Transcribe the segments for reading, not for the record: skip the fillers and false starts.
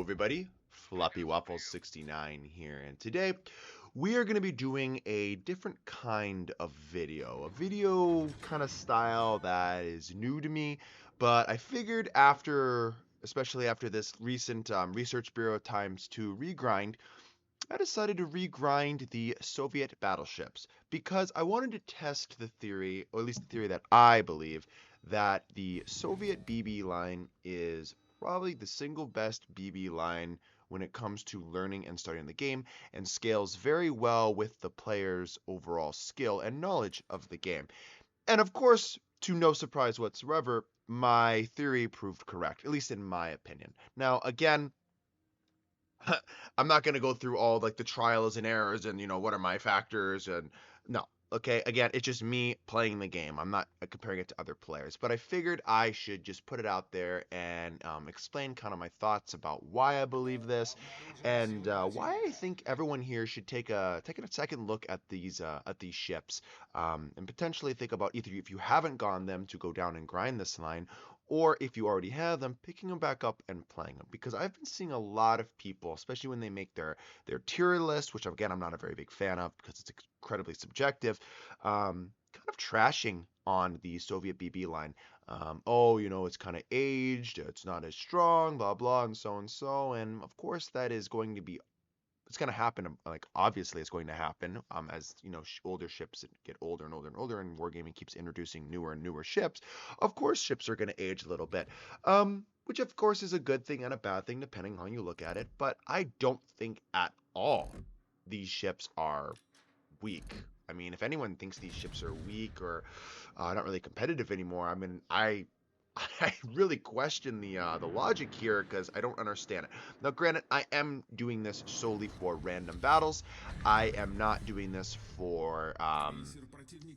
everybody, Floppy Waffles 69 here, and today we are going to be doing a different kind of video, a video kind of style that is new to me, but I figured especially after this recent Research Bureau times 2 regrind, I decided to regrind the Soviet battleships because I wanted to test the theory, or at least the theory that I believe, that the Soviet BB line is probably the single best BB line when it comes to learning and starting the game, and scales very well with the player's overall skill and knowledge of the game. And of course, to no surprise whatsoever, my theory proved correct, at least in my opinion. Now, again, I'm not going to go through all like the trials and errors and what are my factors and no. Okay, again, it's just me playing the game. I'm not comparing it to other players, but I figured I should just put it out there and explain kind of my thoughts about why I believe this and why I think everyone here should take a second look at these ships and potentially think about either if you haven't gone them to go down and grind this line, or if you already have them, picking them back up and playing them. Because I've been seeing a lot of people, especially when they make their tier list, which again I'm not a very big fan of because it's incredibly subjective, kind of trashing on the Soviet BB line. Oh, it's kind of aged, it's not as strong, blah blah, and so and so. And of course, that is going to be it's going to happen. Like obviously it's going to happen as older ships get older and older and older, and wargaming keeps introducing newer and newer ships. Of course ships are going to age a little bit, which of course is a good thing and a bad thing depending on how you look at it. But I don't think at all these ships are weak. I mean, if anyone thinks these ships are weak or not really competitive anymore, I mean, I really question the logic here because I don't understand it. Now, granted, I am doing this solely for random battles. I am not doing this for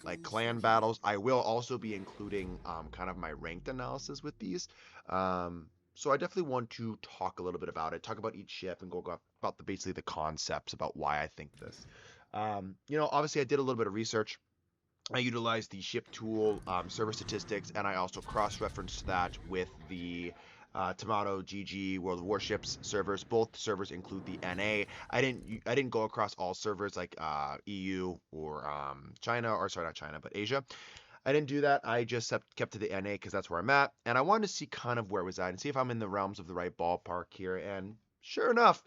like clan battles. I will also be including kind of my ranked analysis with these. So I definitely want to talk a little bit about it, talk about each ship, and go about basically the concepts about why I think this. Obviously I did a little bit of research. I utilized the ship tool, server statistics, and I also cross-referenced that with the Tamato GG World of Warships servers. Both servers include the NA. I didn't go across all servers like EU or China, or sorry, not China, but Asia. I didn't do that. I just kept to the NA because that's where I'm at, and I wanted to see kind of where it was at and see if I'm in the realms of the right ballpark here. And sure enough,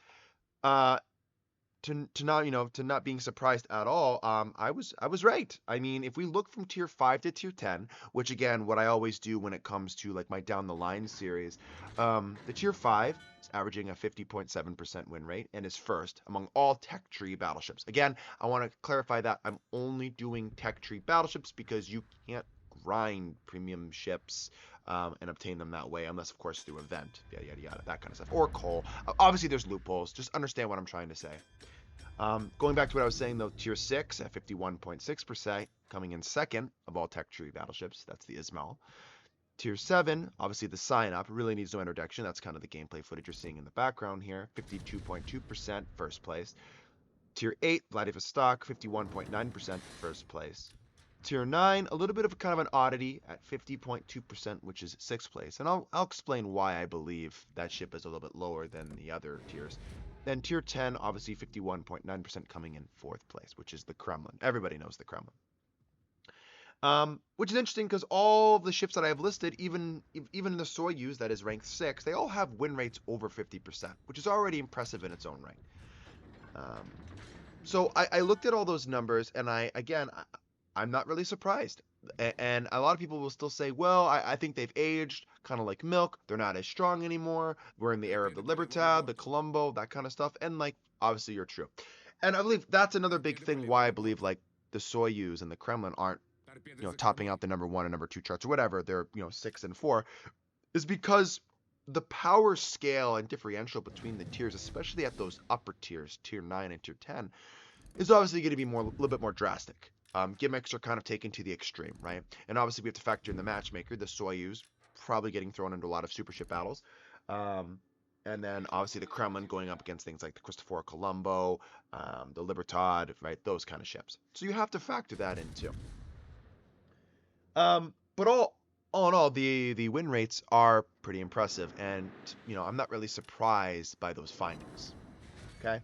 uh, to not being surprised at all, I was right. I mean, if we look from tier 5 to tier 10, which again, what I always do when it comes to like my down the line series, the tier 5 is averaging a 50.7% win rate and is first among all tech tree battleships. Again, I want to clarify that I'm only doing tech tree battleships because you can't grind premium ships and obtain them that way, unless of course through event, yada yada yada, that kind of stuff, or coal. Obviously, there's loopholes. Just understand what I'm trying to say. Going back to what I was saying though, tier 6 at 51.6%, coming in second of all tech tree battleships. That's the Ismail. Tier 7, obviously the sign up, really needs no introduction. That's kind of the gameplay footage you're seeing in the background here. 52.2%, first place. Tier 8, Vladivostok, 51.9%, first place. Tier 9, a little bit of kind of an oddity at 50.2%, which is sixth place. And I'll explain why I believe that ship is a little bit lower than the other tiers. Then tier 10, obviously 51.9% coming in fourth place, which is the Kremlin. Everybody knows the Kremlin. Which is interesting because all the ships that I have listed, even the Soyuz that is ranked 6, they all have win rates over 50%, which is already impressive in its own right. So I looked at all those numbers, and I'm not really surprised. And a lot of people will still say, well, I think they've aged, kind of like milk. They're not as strong anymore. We're in the era of the Libertad, the Colombo, that kind of stuff. And like, obviously you're true. And I believe that's another big thing why I believe like the Soyuz and the Kremlin aren't, topping out the number 1 and number 2 charts or whatever. They're, 6 and 4, is because the power scale and differential between the tiers, especially at those upper tiers, tier 9 and tier 10, is obviously going to be a little bit more drastic. Gimmicks are kind of taken to the extreme, right? And obviously we have to factor in the matchmaker, the Soyuz, probably getting thrown into a lot of super ship battles. And then obviously the Kremlin going up against things like the Cristoforo Colombo, the Libertad, right? Those kind of ships. So you have to factor that in too. But all in all, the win rates are pretty impressive, and I'm not really surprised by those findings. Okay.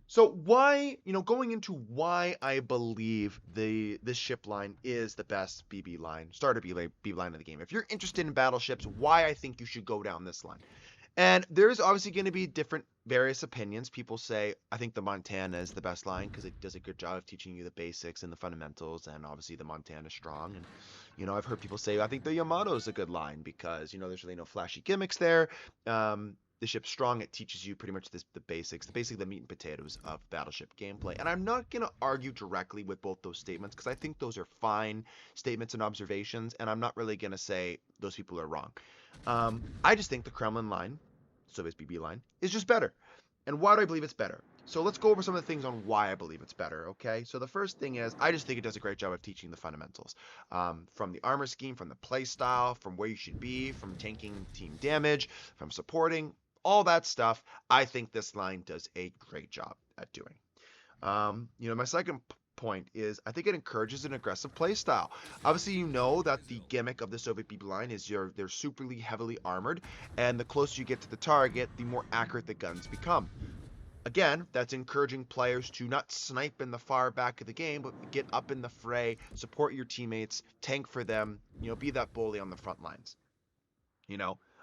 So why, going into why I believe this ship line is the best BB line, starter BB line of the game. If you're interested in battleships, why I think you should go down this line. And there's obviously going to be different various opinions. People say, I think the Montana is the best line because it does a good job of teaching you the basics and the fundamentals, and obviously the Montana is strong. And I've heard people say, I think the Yamato is a good line because there's really no flashy gimmicks there. The ship's strong. It teaches you pretty much the basics, basically the meat and potatoes of battleship gameplay. And I'm not going to argue directly with both those statements because I think those are fine statements and observations, and I'm not really going to say those people are wrong. I just think the Kremlin line, Soviet BB line, is just better. And why do I believe it's better? So let's go over some of the things on why I believe it's better, okay? So the first thing is, I just think it does a great job of teaching the fundamentals. From the armor scheme, from the play style, from where you should be, from tanking team damage, from supporting, all that stuff, I think this line does a great job at doing. My second point is I think it encourages an aggressive play style. Obviously, you know that the gimmick of the Soviet BB line is they're superly heavily armored, and the closer you get to the target, the more accurate the guns become. Again, that's encouraging players to not snipe in the far back of the game, but get up in the fray, support your teammates, tank for them, be that bully on the front lines.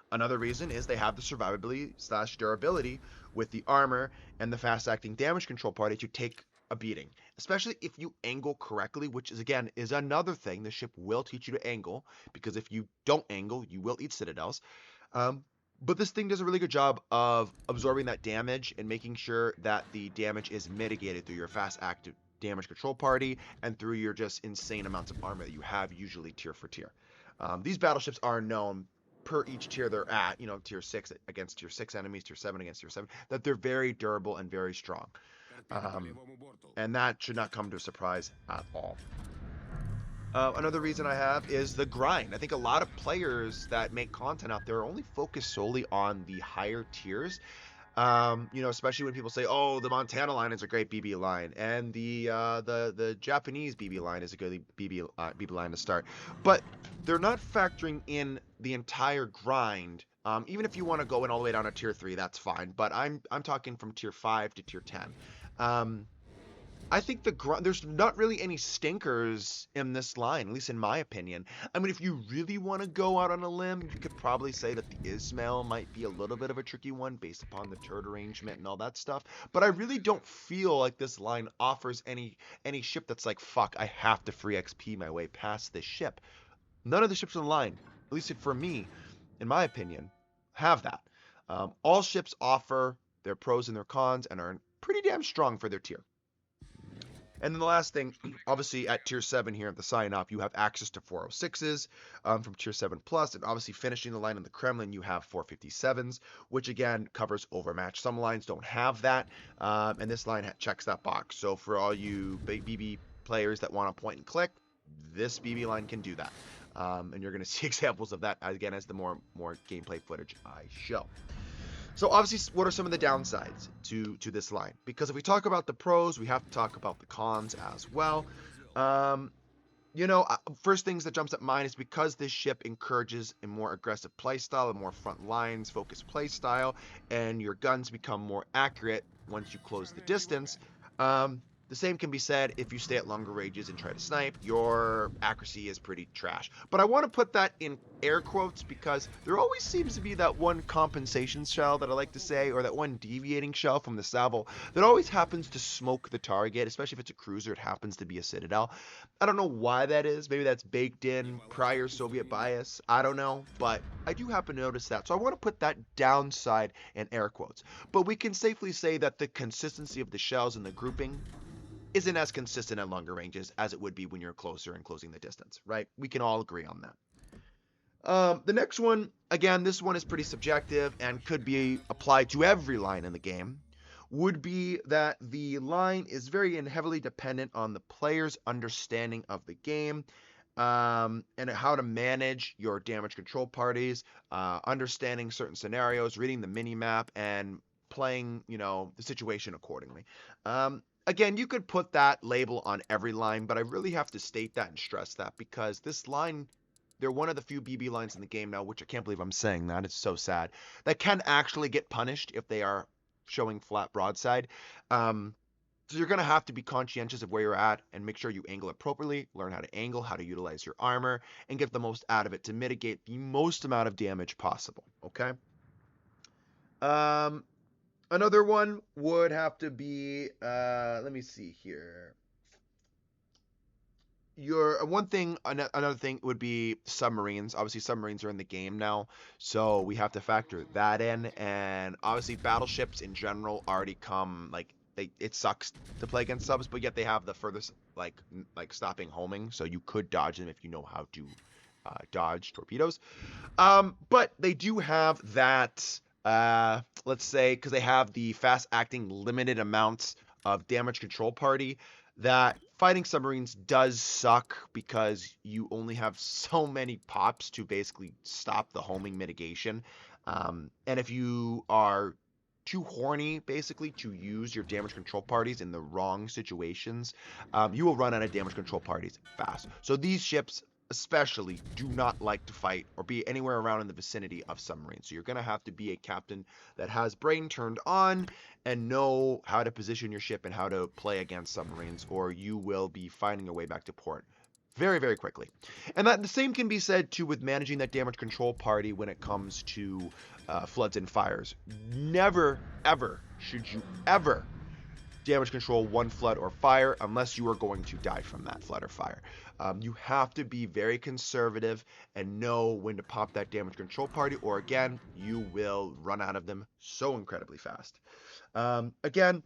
Another reason is they have the survivability/durability with the armor and the fast-acting damage control party to take a beating, especially if you angle correctly, which is another thing the ship will teach you to angle, because if you don't angle, you will eat citadels. But this thing does a really good job of absorbing that damage and making sure that the damage is mitigated through your fast active damage control party and through your just insane amounts of armor that you have, usually tier for tier. These battleships are known per each tier they're at, tier 6 against tier 6 enemies, tier 7 against tier 7, that they're very durable and very strong. And that should not come to a surprise at all. Another reason I have is the grind. I think a lot of players that make content out there are only focused solely on the higher tiers. Especially when people say, "Oh, the Montana line is a great BB line, and the Japanese BB line is a good BB line to start," but they're not factoring in the entire grind. Even if you want to go in all the way down to tier 3, that's fine. But I'm talking from tier 5 to tier 10. I think there's not really any stinkers in this line, at least in my opinion. I mean, if you really want to go out on a limb, you could probably say that the Ismail might be a little bit of a tricky one based upon the turret arrangement and all that stuff. But I really don't feel like this line offers any ship that's like, fuck, I have to free XP my way past this ship. None of the ships in the line, at least for me, in my opinion, have that. All ships offer their pros and their cons and are pretty damn strong for their tier. And then the last thing, obviously at tier 7 here at the sign up, you have access to 406s from tier 7 plus, and obviously finishing the line in the Kremlin, you have 457s, which again covers overmatch. Some lines don't have that, and this line checks that box. So for all you BB players that want to point and click, this BB line can do that. And you're going to see examples of that again as the more gameplay footage I show. So obviously, what are some of the downsides to this line? Because if we talk about the pros, we have to talk about the cons as well. First things that jumps at mind is because this ship encourages a more aggressive playstyle, a more front lines focused playstyle, and your guns become more accurate once you close the distance. The same can be said if you stay at longer ranges and try to snipe, your accuracy is pretty trash. But I want to put that in air quotes because there always seems to be that one compensation shell that I like to say, or that one deviating shell from the Savile that always happens to smoke the target, especially if it's a cruiser, it happens to be a Citadel. I don't know why that is. Maybe that's baked in prior Soviet bias. I don't know, but I do happen to notice that. So I want to put that downside in air quotes. But we can safely say that the consistency of the shells and the grouping isn't as consistent at longer ranges as it would be when you're closer and closing the distance, right? We can all agree on that. The next one, again, this one is pretty subjective and could be applied to every line in the game, would be that the line is very and heavily dependent on the player's understanding of the game, and how to manage your damage control parties, understanding certain scenarios, reading the mini map, and playing, the situation accordingly. Again, you could put that label on every line, but I really have to state that and stress that because this line they're one of the few BB lines in the game now, which I can't believe I'm saying that. It's so sad. That can actually get punished if they are showing flat broadside. So you're going to have to be conscientious of where you're at and make sure you angle appropriately, learn how to angle, how to utilize your armor, and get the most out of it to mitigate the most amount of damage possible, okay? Another one would have to be, let me see here. Another thing would be submarines. Obviously, submarines are in the game now, so we have to factor that in. And obviously, battleships in general already come like it sucks to play against subs, but yet they have the furthest like stopping homing, so you could dodge them if you know how to dodge torpedoes. But they do have that. Let's say because they have the fast acting limited amounts of damage control party that fighting submarines does suck because you only have so many pops to basically stop the homing mitigation. And if you are too horny, basically, to use your damage control parties in the wrong situations, you will run out of damage control parties fast. So these ships especially do not like to fight or be anywhere around in the vicinity of submarines. So you're going to have to be a captain that has brain turned on and know how to position your ship and how to play against submarines, or you will be finding your way back to port very, very quickly. And that the same can be said too with managing that damage control party when it comes to floods and fires. Never, ever should you ever damage control one flood or fire unless you are going to die from that flood or fire. You have to be very conservative and know when to pop that damage control party, or again, you will run out of them so incredibly fast. Again,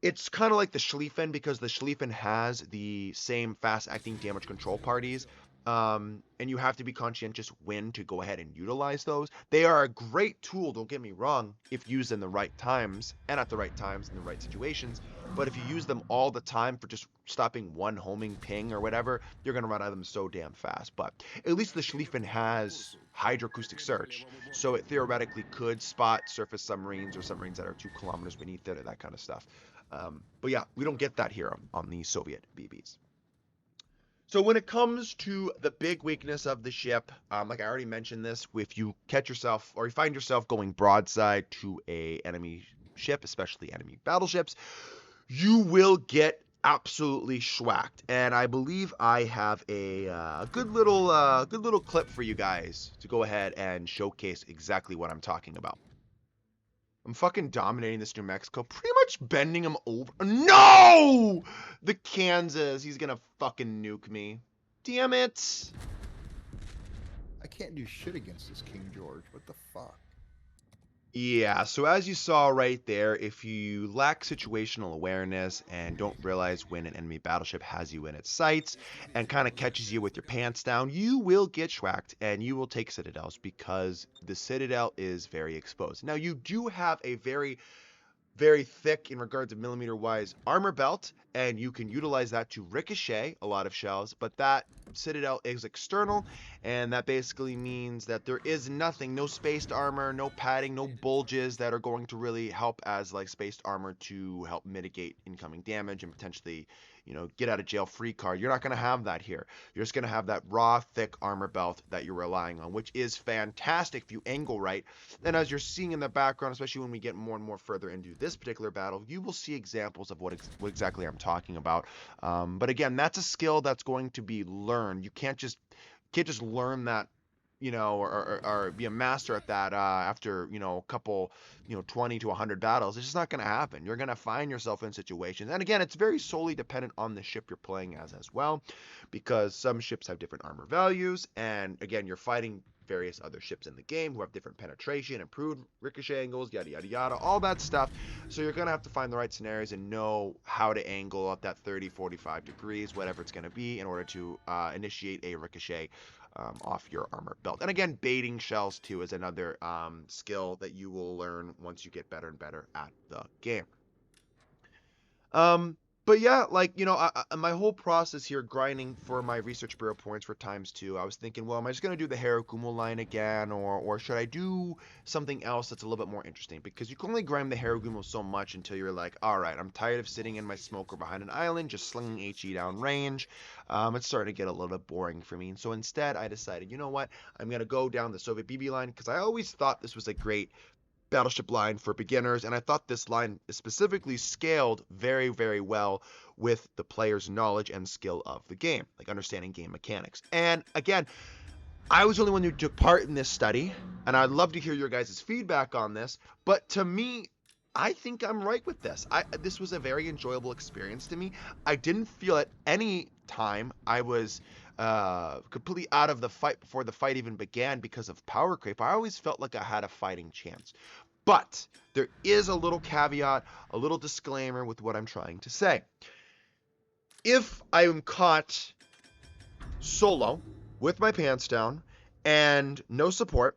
it's kind of like the Schlieffen because the Schlieffen has the same fast acting damage control parties. And you have to be conscientious when to go ahead and utilize those. They are a great tool, don't get me wrong, if used in the right times and at the right times in the right situations. But if you use them all the time for just stopping one homing ping or whatever, you're going to run out of them so damn fast. But at least the Schlieffen has hydroacoustic search, so it theoretically could spot surface submarines or submarines that are 2 kilometers beneath it or that kind of stuff. But yeah, we don't get that here on the Soviet BBs. So when it comes to the big weakness of the ship, like I already mentioned this, if you catch yourself or you find yourself going broadside to a enemy ship, especially enemy battleships, you will get absolutely schwacked. And I believe I have a good little clip for you guys to go ahead and showcase exactly what I'm talking about. I'm fucking dominating this New Mexico, pretty much bending him over. No! The Kansas, he's gonna fucking nuke me. Damn it. I can't do shit against this King George. What the fuck? Yeah, so as you saw right there, if you lack situational awareness and don't realize when an enemy battleship has you in its sights and kind of catches you with your pants down, you will get schwacked and you will take citadels because the citadel is very exposed. Now, you do have a very thick in regards to millimeter wise armor belt, and you can utilize that to ricochet a lot of shells, but that citadel is external, and that basically means that there is nothing, no spaced armor, no padding, no bulges that are going to really help as like spaced armor to help mitigate incoming damage and potentially, get out of jail free card. You're not going to have that here. You're just going to have that raw, thick armor belt that you're relying on, which is fantastic if you angle right. And as you're seeing in the background, especially when we get more and more further into this particular battle, you will see examples of what exactly I'm talking about. But again, that's a skill that's going to be learned. You can't just learn that, or be a master at that after, a couple, 20 to 100 battles. It's just not going to happen. You're going to find yourself in situations. And again, it's very solely dependent on the ship you're playing as well, because some ships have different armor values. And again, you're fighting various other ships in the game who have different penetration, improved ricochet angles, yada, yada, yada, all that stuff. So you're going to have to find the right scenarios and know how to angle at that 30, 45 degrees, whatever it's going to be, in order to initiate a ricochet off your armor belt. And again, baiting shells too is another skill that you will learn once you get better and better at the game. But yeah, like, my whole process here, grinding for my research bureau points for ×2, I was thinking, well, am I just gonna do the Haragumo line again, or should I do something else that's a little bit more interesting? Because you can only grind the Haragumo so much until you're like, all right, I'm tired of sitting in my smoker behind an island, just slinging HE down range. It's starting to get a little bit boring for me. And so instead, I decided, you know what, I'm gonna go down the Soviet BB line because I always thought this was a great battleship line for beginners, and I thought this line is specifically scaled very, very well with the player's knowledge and skill of the game, like understanding game mechanics. And again, I was the only one who took part in this study, and I'd love to hear your guys' feedback on this, but to me, I think I'm right with this. This was a very enjoyable experience to me. I didn't feel at any time I was completely out of the fight before the fight even began because of power creep. I always felt like I had a fighting chance. But there is a little caveat, a little disclaimer with what I'm trying to say. If I am caught solo with my pants down and no support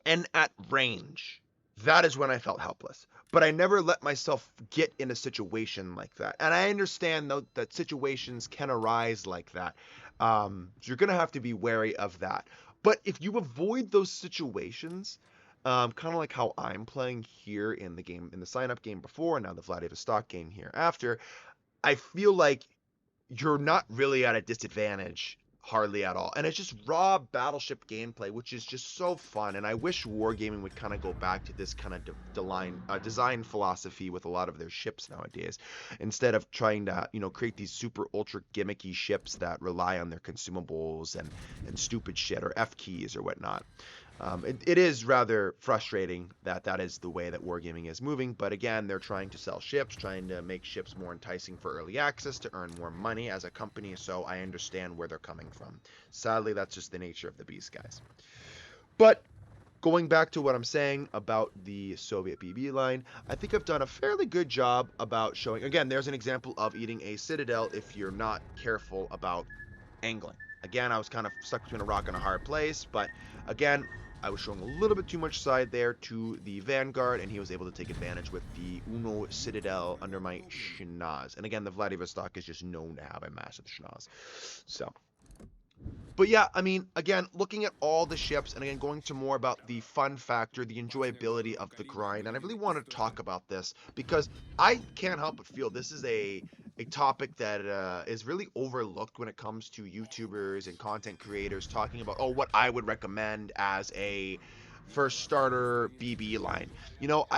and at range, that is when I felt helpless. But I never let myself get in a situation like that. And I understand, though, that situations can arise like that. So you're going to have to be wary of that. But if you avoid those situations, kind of like how I'm playing here in the game, in the sign-up game before, and now the Vladivostok game here after, I feel like you're not really at a disadvantage hardly at all. And it's just raw battleship gameplay, which is just so fun. And I wish wargaming would kind of go back to this kind of design philosophy with a lot of their ships nowadays, instead of trying to, create these super ultra gimmicky ships that rely on their consumables and stupid shit or F keys or whatnot. It is rather frustrating that that is the way that wargaming is moving, but again, they're trying to sell ships, trying to make ships more enticing for early access to earn more money as a company, so I understand where they're coming from. Sadly, that's just the nature of the beast, guys. But going back to what I'm saying about the Soviet BB line, I think I've done a fairly good job about showing, again, there's an example of eating a citadel if you're not careful about angling. Again, I was kind of stuck between a rock and a hard place, but again, I was showing a little bit too much side there to the Vanguard, and he was able to take advantage with the Uno Citadel under my Schnoz. And again, the Vladivostok is just known to have a massive Schnoz. So, but yeah, I mean, again, looking at all the ships, and again, going to more about the fun factor, the enjoyability of the grind, and I really want to talk about this because I can't help but feel this is a topic that is really overlooked when it comes to YouTubers and content creators talking about, oh, what I would recommend as a first starter BB line.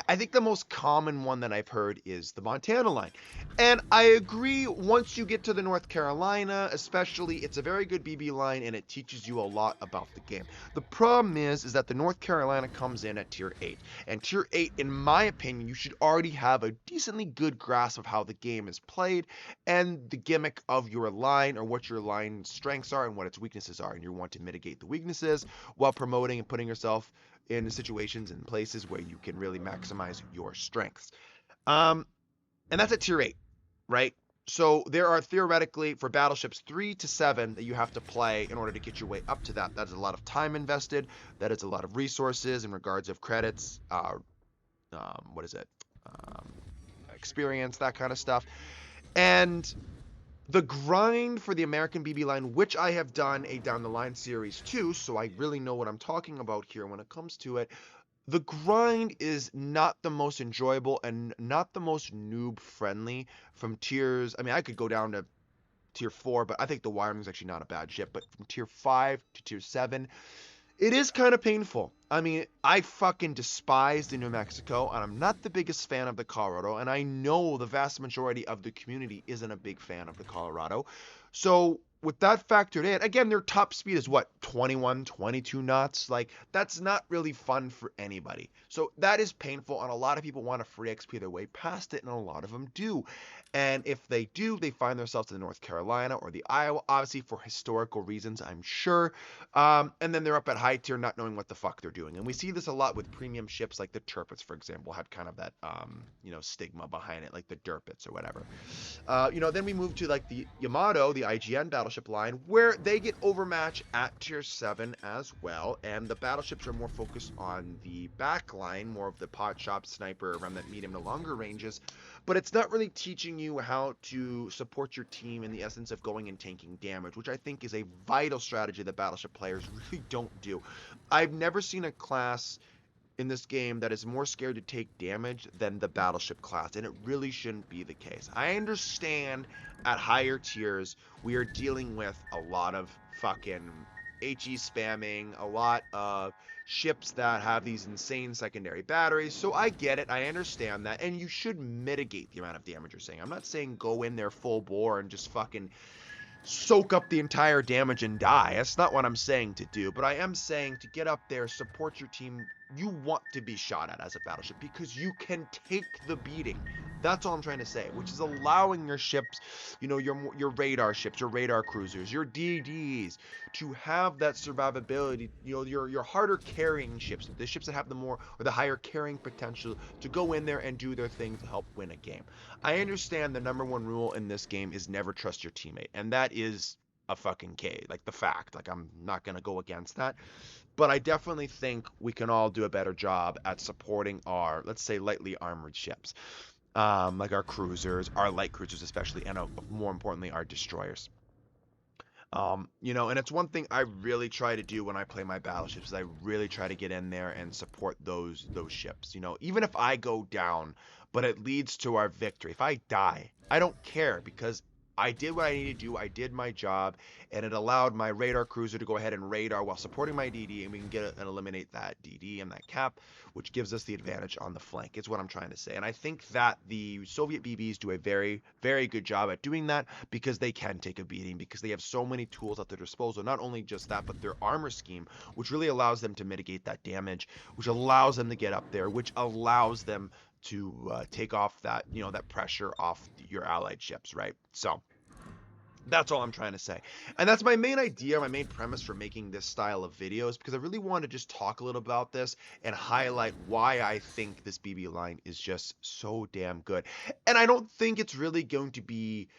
I think the most common one that I've heard is the Montana line. And I agree, once you get to the North Carolina, especially, it's a very good BB line and it teaches you a lot about the game. The problem is that the North Carolina comes in at tier 8. And tier 8, in my opinion, you should already have a decently good grasp of how the game is played and the gimmick of your line, or what your line's strengths are and what its weaknesses are. And you want to mitigate the weaknesses while promoting and putting yourself in situations and places where you can really maximize your strengths. And that's at tier 8, right? So there are theoretically, for battleships 3 to 7 that you have to play in order to get your way up to that. That is a lot of time invested. That is a lot of resources in regards of credits, experience, that kind of stuff. And the grind for the American BB line, which I have done a down the line series too, so I really know what I'm talking about here when it comes to it. The grind is not the most enjoyable and not the most noob friendly from tiers. I mean, I could go down to tier 4, but I think the Wyoming is actually not a bad ship. But from tier 5 to tier 7, it is kind of painful. I mean, I fucking despise the New Mexico, and I'm not the biggest fan of the Colorado, and I know the vast majority of the community isn't a big fan of the Colorado. So with that factored in, again, their top speed is what, 21, 22 knots? Like, that's not really fun for anybody. So that is painful, and a lot of people want to free XP their way past it, and a lot of them do. And if they do, they find themselves in the North Carolina or the Iowa, obviously for historical reasons, I'm sure. And then they're up at high tier not knowing what the fuck they're doing. And we see this a lot with premium ships like the Tirpitz, for example, had kind of that, stigma behind it, like the Derpitz or whatever. Then we move to like the Yamato, the IGN battleship. battleship line, where they get overmatched at tier 7 as well, and the battleships are more focused on the back line, more of the pot shot, sniper, around that medium to longer ranges, but it's not really teaching you how to support your team in the essence of going and tanking damage, which I think is a vital strategy that battleship players really don't do. I've never seen a class in this game that is more scared to take damage than the battleship class, and it really shouldn't be the case. I understand at higher tiers we are dealing with a lot of fucking HE spamming, a lot of ships that have these insane secondary batteries, so I get it, I understand that, and you should mitigate the amount of damage you're saying. I'm not saying go in there full bore and just fucking soak up the entire damage and die. That's not what I'm saying to do, but I am saying to get up there, support your team. You want to be shot at as a battleship because you can take the beating. That's all I'm trying to say, which is allowing your ships, your radar ships, your radar cruisers, your DDs to have that survivability, your harder carrying ships, the ships that have the more or the higher carrying potential to go in there and do their thing to help win a game. I understand the number one rule in this game is never trust your teammate, and that is a fucking K, like the fact. Like, I'm not going to go against that. But I definitely think we can all do a better job at supporting our, let's say, lightly armored ships. Like our cruisers, our light cruisers especially, and more importantly, our destroyers. And it's one thing I really try to do when I play my battleships is I really try to get in there and support those ships. Even if I go down, but it leads to our victory. If I die, I don't care because I did what I needed to do. I did my job, and it allowed my radar cruiser to go ahead and radar while supporting my DD, and we can get and eliminate that DD and that cap, which gives us the advantage on the flank. Is what I'm trying to say. And I think that the Soviet BBs do a very, very good job at doing that because they can take a beating, because they have so many tools at their disposal. Not only just that, but their armor scheme, which really allows them to mitigate that damage, which allows them to get up there, which allows them to take off that that pressure off your allied ships, right? So that's all I'm trying to say. And that's my main idea, my main premise for making this style of videos, because I really want to just talk a little about this and highlight why I think this BB line is just so damn good. And I don't think it's really going to be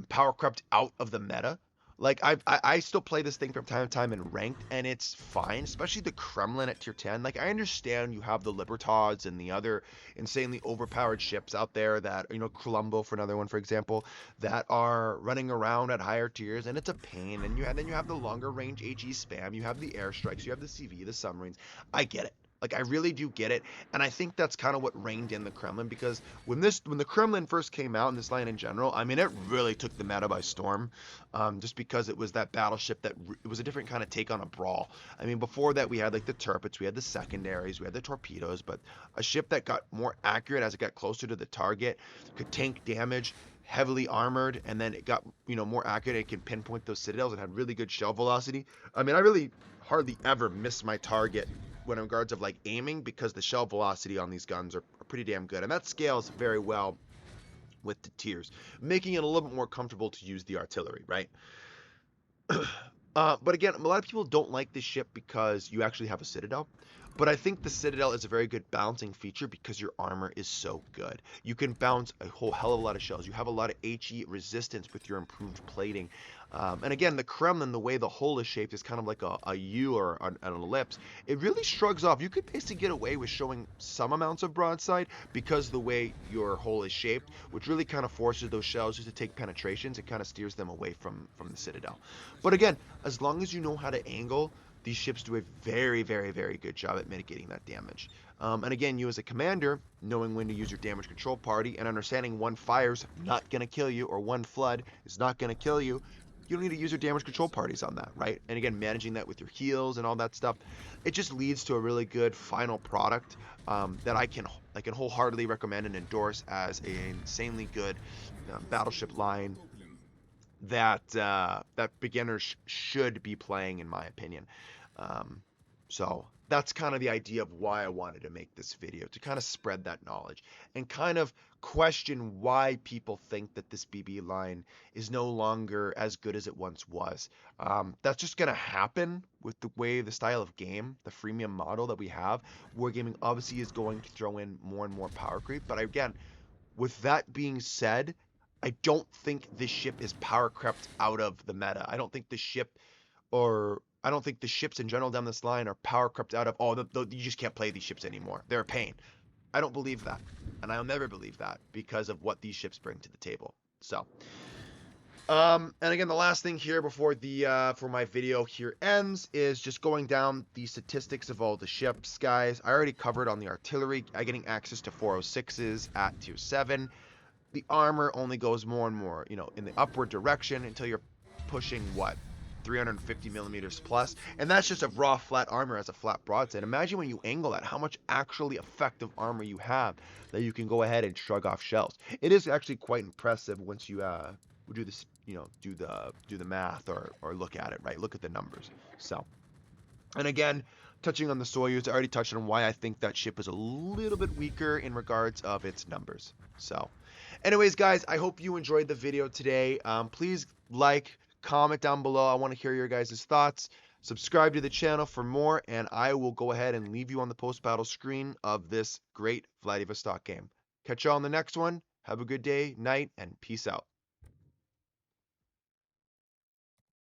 power crept out of the meta. Like, I still play this thing from time to time in ranked, and it's fine, especially the Kremlin at tier 10. Like, I understand you have the Libertads and the other insanely overpowered ships out there that, Colombo for another one, for example, that are running around at higher tiers, and it's a pain. And then you have the longer range HE spam, you have the airstrikes, you have the CV, the submarines. I get it. Like, I really do get it, and I think that's kind of what reined in the Kremlin, because when the Kremlin first came out, in this line in general, I mean, it really took the meta by storm, just because it was that battleship that it was a different kind of take on a brawl. I mean, before that, we had like the turrets, we had the secondaries, we had the torpedoes, but a ship that got more accurate as it got closer to the target, could tank damage, heavily armored, and then it got more accurate. It could pinpoint those citadels and had really good shell velocity. I mean, I really hardly ever miss my target when in regards of like aiming, because the shell velocity on these guns are pretty damn good, and that scales very well with the tiers, making it a little bit more comfortable to use the artillery, right? But again, a lot of people don't like this ship because you actually have a citadel. But I think the citadel is a very good balancing feature because your armor is so good. You can bounce a whole hell of a lot of shells. You have a lot of HE resistance with your improved plating. And again, the Kremlin, the way the hull is shaped, is kind of like a U or an ellipse. It really shrugs off. You could basically get away with showing some amounts of broadside because the way your hull is shaped, which really kind of forces those shells just to take penetrations. It kind of steers them away from the citadel. But again, as long as you know how to angle, these ships do a very, very, very good job at mitigating that damage. And again, you as a commander, knowing when to use your damage control party and understanding one fire's not going to kill you or one flood is not going to kill you, you don't need to use your damage control parties on that, right? And again, managing that with your heals and all that stuff, it just leads to a really good final product that I can wholeheartedly recommend and endorse as an insanely good battleship line that beginners should be playing, in my opinion. So that's kind of the idea of why I wanted to make this video, to kind of spread that knowledge and kind of question why people think that this BB line is no longer as good as it once was. That's just going to happen with the way the style of game, the freemium model that we have. Wargaming obviously is going to throw in more and more power creep. But again, with that being said, I don't think this ship is power crept out of the meta. I don't think the ship, or I don't think the ships in general down this line are power crept out of, oh, you just can't play these ships anymore. They're a pain. I don't believe that. And I'll never believe that because of what these ships bring to the table. So, and again, the last thing here before the for my video here ends is just going down the statistics of all the ships, guys. I already covered on the artillery, getting access to 406s at tier 7. The armor only goes more and more, in the upward direction until you're pushing what, 350 millimeters plus, and that's just a raw flat armor as a flat broadside. Imagine when you angle that, how much actually effective armor you have that you can go ahead and shrug off shells. It is actually quite impressive once you do this, do the math or look at it, right? Look at the numbers. So, and again, touching on the Soyuz, I already touched on why I think that ship is a little bit weaker in regards of its numbers. So, anyways, guys, I hope you enjoyed the video today. Please like, comment down below. I want to hear your guys' thoughts. Subscribe to the channel for more, and I will go ahead and leave you on the post-battle screen of this great Vladivostok game. Catch you all on the next one. Have a good day, night, and peace out.